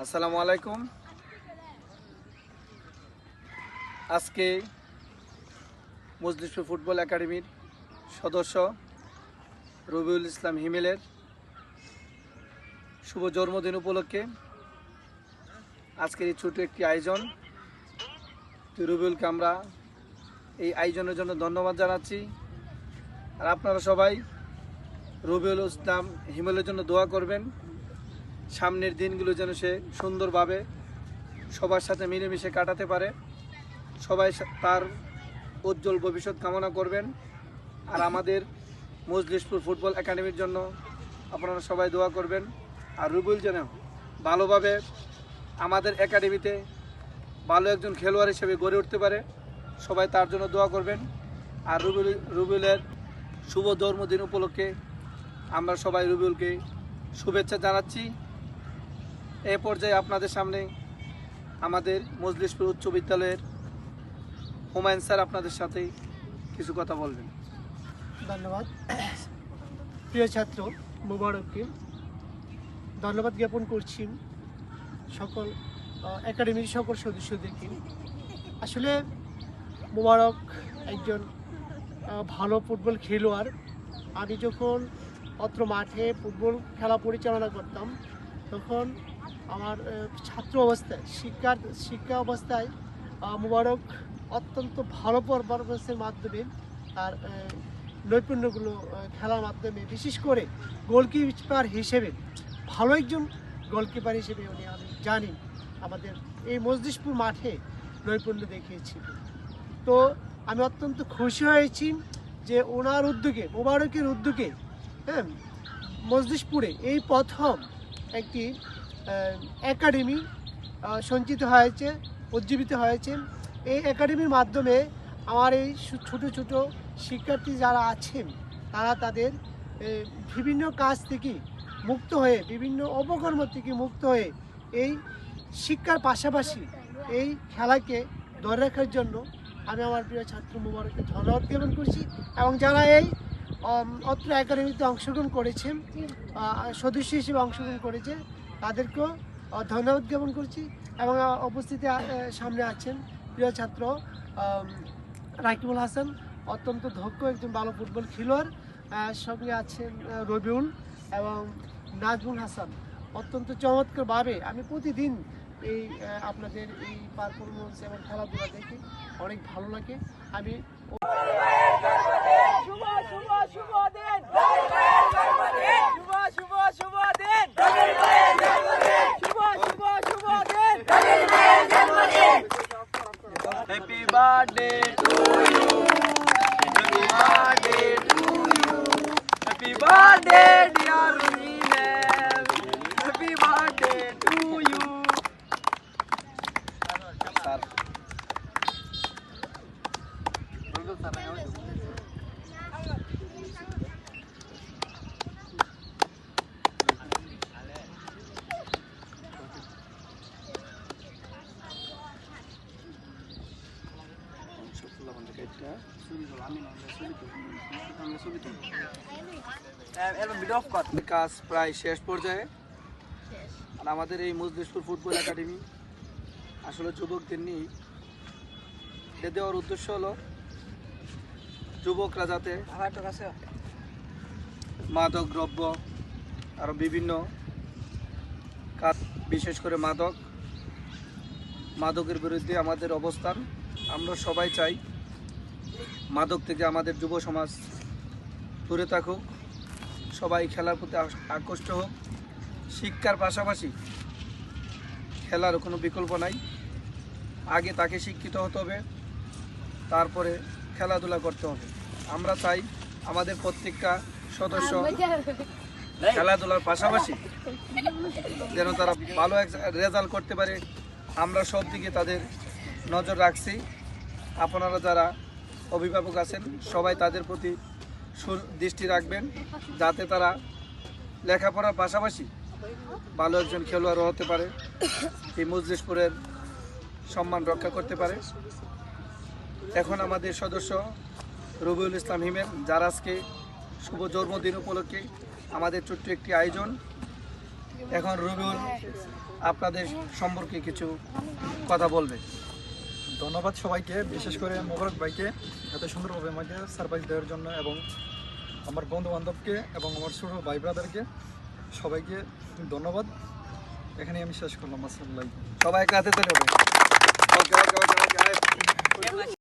আসসালামু আলাইকুম। আজকে মজলিসপুর ফুটবল একাডেমির সদস্য রবিউল ইসলাম হিমেলের শুভ জন্মদিন উপলক্ষে আজকের এই ছোট একটি আয়োজন। রবিউলকে আমরা এই আয়োজনের জন্য ধন্যবাদ জানাচ্ছি। আর আপনারা সবাই রবিউল ইসলাম হিমেলের জন্য দোয়া করবেন। সামনের দিনগুলো যেন সে সুন্দরভাবে সবার সাথে মিলেমিশে কাটাতে পারে। সবাই তার উজ্জ্বল ভবিষ্যৎ কামনা করবেন। আর আমাদের মজলিসপুর ফুটবল একাডেমির জন্য আপনারা সবাই দোয়া করবেন। আর রবিউল যেন ভালোভাবে আমাদের একাডেমিতে ভালো একজন খেলোয়াড় হিসেবে গড়ে উঠতে পারে, সবাই তার জন্য দোয়া করবেন। আর রবিউলের শুভ জন্মদিন উপলক্ষে আমরা সবাই রবিউলকে শুভেচ্ছা জানাচ্ছি। এ পর্যায়ে আপনাদের সামনে আমাদের মজলিসপুর উচ্চ বিদ্যালয়ের হুমায়ুন স্যার আপনাদের সাথে কিছু কথা বলবেন। ধন্যবাদ। প্রিয় ছাত্র মুবারককে ধন্যবাদ জ্ঞাপন করছি সকল একাডেমির সকল সদস্যদেরকে। আসলে মুবারক একজন ভালো ফুটবল খেলোয়াড়। আমি যখন অত্র মাঠে ফুটবল খেলা পরিচালনা করতাম তখন আমার ছাত্র অবস্থায় শিক্ষা অবস্থায় মুবারক অত্যন্ত ভালো পারফরমেন্সের মাধ্যমে তার নৈপুণ্যগুলো খেলার মাধ্যমে, বিশেষ করে গোলকিপার হিসেবে ভালো একজন গোলকিপার হিসেবে উনি, আমি জানি, আমাদের এই মজলিসপুর মাঠে নৈপুণ্য দেখিয়েছিল। তো আমি অত্যন্ত খুশি হয়েছি যে ওনার উদ্যোগে, মুবারকের উদ্যোগে, মজলিসপুরে এই প্রথম একটি একাডেমি সঞ্চিত হয়েছে, উজ্জীবিত হয়েছে। এই একাডেমির মাধ্যমে আমার এই ছোট ছোট শিক্ষার্থী যারা আছেন তারা তাদের বিভিন্ন কাজ থেকে মুক্ত হয়ে, বিভিন্ন অপকর্ম থেকে মুক্ত হয়ে এই শিক্ষার পাশাপাশি এই খেলাকে ধরে রাখার জন্য আমি আমার প্রিয় ছাত্র মুবারককে ধন্যবাদ জ্ঞাপন করছি। এবং যারা এই অত্র একাডেমিতে অংশগ্রহণ করেছেন, সদস্য হিসেবে অংশগ্রহণ করেছে, তাদেরকেও ধন্যবাদ জ্ঞাপন করছি। এবং উপস্থিতি সামনে আছেন প্রিয় ছাত্র রাকিবুল হাসান, অত্যন্ত দক্ষ একজন ভালো ফুটবল খেলোয়াড়। সঙ্গে আছেন রবিউল এবং নাজমুল হাসান। অত্যন্ত চমৎকারভাবে আমি প্রতিদিন এই আপনাদের এই পারফরমেন্স এবং খেলাধুলা দেখে অনেক ভালো লাগে। আমি Happy birthday to you. Happy birthday to you. Happy birthday dear Ruminel. Happy birthday to you. Sir. কাজ প্রায় শেষ পর্যায়ে। আর আমাদের এই মজলিসপুর ফুটবল একাডেমি আসলে যুবকদের নিয়ে দেওয়ার উদ্দেশ্য হলো যুবকরা যাতে মাদক দ্রব্য আরও বিভিন্ন কাজ, বিশেষ করে মাদকের বিরুদ্ধে আমাদের অবস্থান। আমরা সবাই চাই মাদক থেকে আমাদের যুব সমাজ দূরে থাকুক, সবাই খেলার প্রতি আকৃষ্ট হোক। শিক্ষার পাশাপাশি খেলার কোনো বিকল্প নাই। আগে তাকে শিক্ষিত হতে হবে, তারপরে খেলাধুলা করতে হবে। আমরা চাই আমাদের প্রত্যেকটা সদস্য খেলাধুলার পাশাপাশি যেন তারা ভালো রেজাল্ট করতে পারে। আমরা সব দিকে তাদের নজর রাখছি। আপনারা যারা অভিভাবক আছেন সবাই তাদের প্রতি দৃষ্টি রাখবেন, যাতে তারা লেখাপড়ার পাশাপাশি ভালো একজন খেলোয়াড় হতে পারে, এই মজলিসপুরের সম্মান রক্ষা করতে পারে। এখন আমাদের সদস্য রবিউল ইসলাম হিমেল, যার আজকে শুভ জন্মদিন উপলক্ষে আমাদের ছোট্ট একটি আয়োজন। এখন রবিউল আপনাদের সম্পর্কে কিছু কথা বলবে। ধন্যবাদ সবাইকে, বিশেষ করে মোবারক ভাইকে এত সুন্দরভাবে আমাকে সারপ্রাইজ দেওয়ার জন্য, এবং আমার বন্ধু বান্ধবকে এবং আমার ছোটো ভাই ব্রাদারকে সবাইকে ধন্যবাদ। এখানেই আমি শেষ করলাম। আসসালামু আলাইকুম। সবাই একটা হাতে তালি হবে। ওকে ওকে ওকে ওকে।